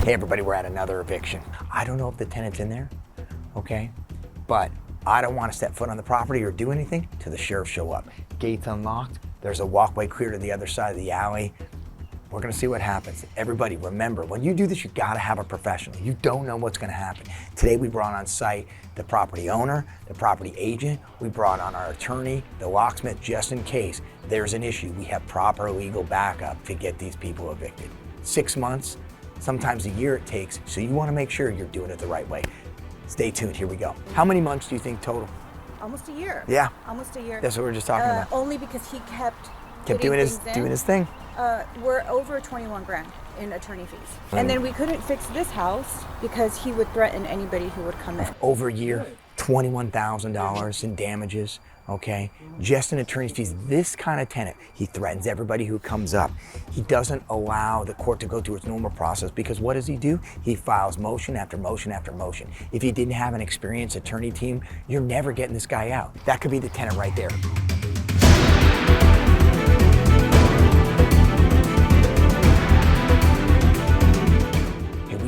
Hey everybody, we're at another eviction. I don't know if the tenant's in there, okay? But I don't want to step foot on the property or do anything till the sheriff show up. Gates unlocked, there's a walkway clear to the other side of the alley. We're gonna see what happens. Everybody, remember, when you do this, you gotta have a professional. You don't know what's gonna happen. Today we brought on site the property owner, the property agent, we brought on our attorney, the locksmith, just in case there's an issue. We have proper legal backup to get these people evicted. 6 months, sometimes a year it takes, so you wanna make sure you're doing it the right way. Stay tuned, here we go. How many months do you think total? Almost a year. Yeah. Almost a year. That's what we were just talking about. Only because he kept doing his thing. We're over 21 grand in attorney fees. And then we couldn't fix this house because he would threaten anybody who would come in. Over a year, $21,000 in damages, okay? Just in attorney's fees. This kind of tenant, he threatens everybody who comes up. He doesn't allow the court to go through its normal process because what does he do? He files motion after motion after motion. If you didn't have an experienced attorney team, you're never getting this guy out. That could be the tenant right there.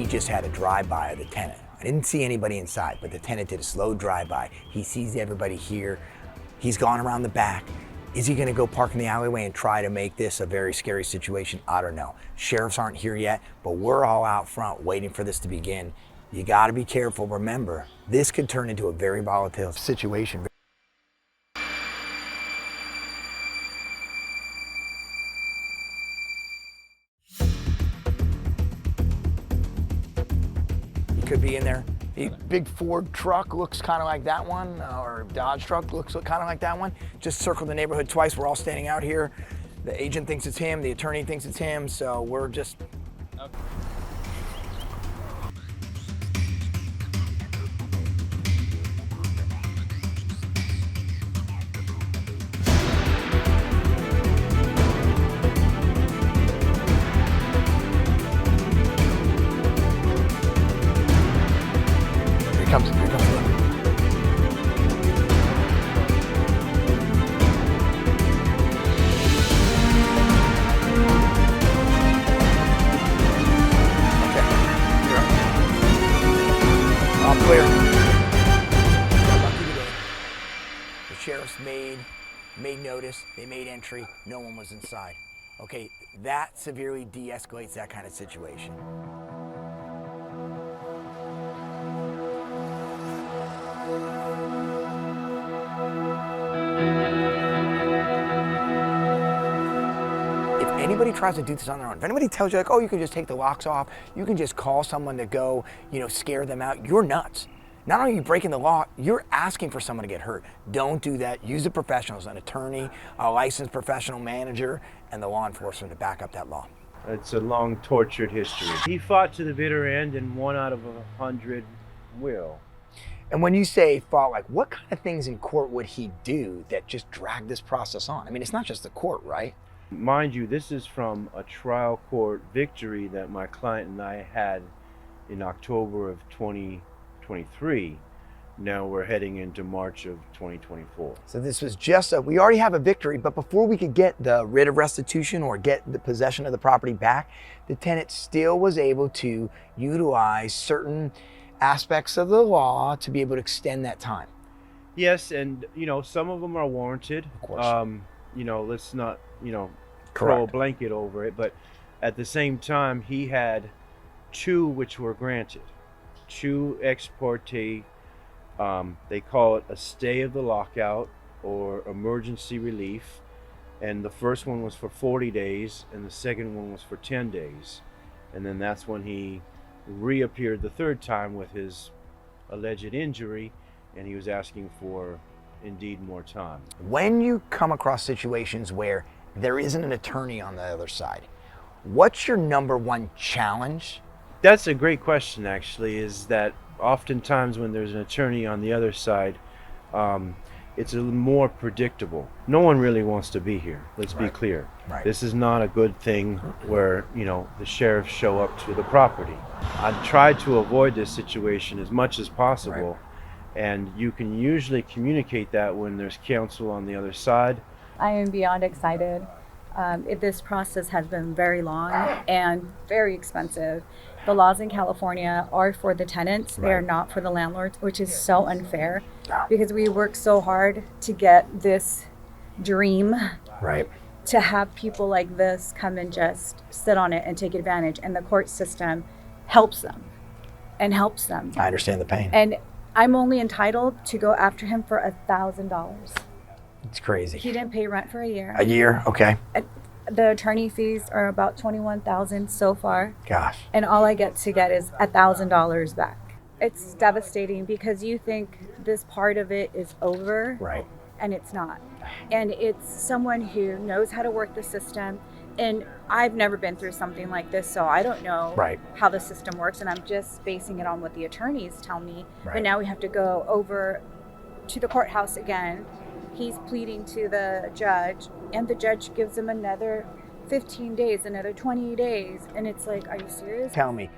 Just had a drive-by of the tenant. I didn't see anybody inside, but the tenant did a slow drive-by. He sees everybody here. He's gone around the back. Is he gonna go park in the alleyway and try to make this a very scary situation? I don't know. Sheriffs aren't here yet, but we're all out front waiting for this to begin. You gotta be careful. Remember, this could turn into a very volatile situation. Could be in there. The big Ford truck looks kind of like that one, or Dodge truck looks kind of like that one. Just circled the neighborhood twice. We're all standing out here. The agent thinks it's him, the attorney thinks it's him, so we're just... Okay. Here comes him. Okay, all clear. The sheriffs made notice, they made entry, no one was inside. Okay, that severely de-escalates that kind of situation. If anybody tries to do this on their own, if anybody tells you like, oh, you can just take the locks off, you can just call someone to go, scare them out, you're nuts. Not only are you breaking the law, you're asking for someone to get hurt. Don't do that. Use the professionals, an attorney, a licensed professional manager, and the law enforcement to back up that law. It's a long, tortured history. He fought to the bitter end, and 1 out of 100 will. And when you say fought, like what kind of things in court would he do that just drag this process on? I mean, it's not just the court, right? Mind you, this is from a trial court victory that my client and I had in October of 2023. Now we're heading into March of 2024. So this was just we already have a victory, but before we could get the writ of restitution or get the possession of the property back, the tenant still was able to utilize certain aspects of the law to be able to extend that time. Yes, and some of them are warranted. Of course. Let's not throw a Correct. blanket over it, but at the same time he had 2 which were granted. 2 ex parte, they call it a stay of the lockout or emergency relief, and the first one was for 40 days and the second one was for 10 days, and then that's when he reappeared the third time with his alleged injury, and he was asking for indeed more time. When you come across situations where there isn't an attorney on the other side, what's your number one challenge? That's a great question, actually, is that oftentimes when there's an attorney on the other side, it's a little more predictable. No one really wants to be here. Let's be clear. Right. This is not a good thing where, the sheriffs show up to the property. I've tried to avoid this situation as much as possible. Right. And you can usually communicate that when there's counsel on the other side. I am beyond excited This process has been very long and very expensive. The laws in California are for the tenants. They are Right. not for the landlords, which is so unfair because we work so hard to get this dream Right. to have people like this come and just sit on it and take advantage. And the court system helps them and helps them. I understand the pain. And I'm only entitled to go after him for $1,000. It's crazy. He didn't pay rent for a year. A year? Okay. The attorney fees are about $21,000 so far, Gosh. and all I get is $1,000 back. It's devastating because you think this part of it is over, Right. and it's not. And it's someone who knows how to work the system. And I've never been through something like this, so I don't know Right. how the system works, and I'm just basing it on what the attorneys tell me. Right. But now we have to go over to the courthouse again. He's pleading to the judge, and the judge gives him another 15 days, another 20 days. And it's like, are you serious? Tell me,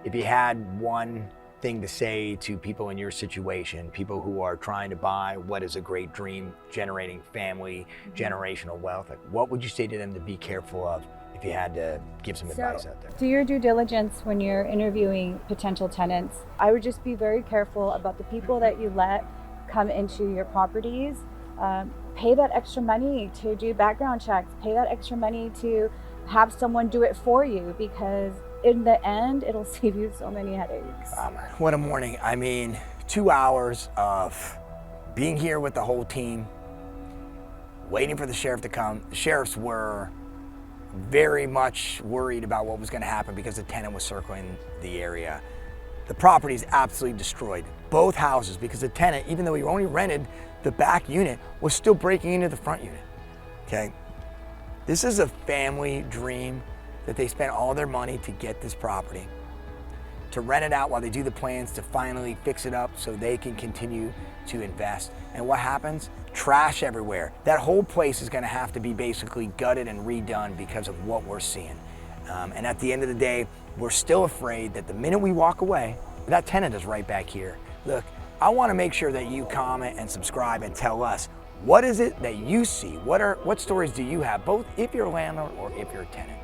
if you had one thing to say to people in your situation, people who are trying to buy what is a great dream, generating family, generational wealth, like what would you say to them to be careful of if you had to give some advice out there? Do your due diligence when you're interviewing potential tenants. I would just be very careful about the people that you let come into your properties. Pay that extra money to do background checks. Pay that extra money to have someone do it for you, because in the end, it'll save you so many headaches. What a morning. I mean, 2 hours of being here with the whole team, waiting for the sheriff to come. The sheriffs were very much worried about what was going to happen because the tenant was circling the area. The property is absolutely destroyed. Both houses, because the tenant, even though he only rented the back unit, was still breaking into the front unit. Okay? This is a family dream that they spent all their money to get this property, to rent it out while they do the plans to finally fix it up so they can continue to invest. And what happens? Trash everywhere. That whole place is going to have to be basically gutted and redone because of what we're seeing. And at the end of the day, we're still afraid that the minute we walk away, that tenant is right back here. Look, I want to make sure that you comment and subscribe and tell us, what is it that you see? What stories do you have, both if you're a landlord or if you're a tenant?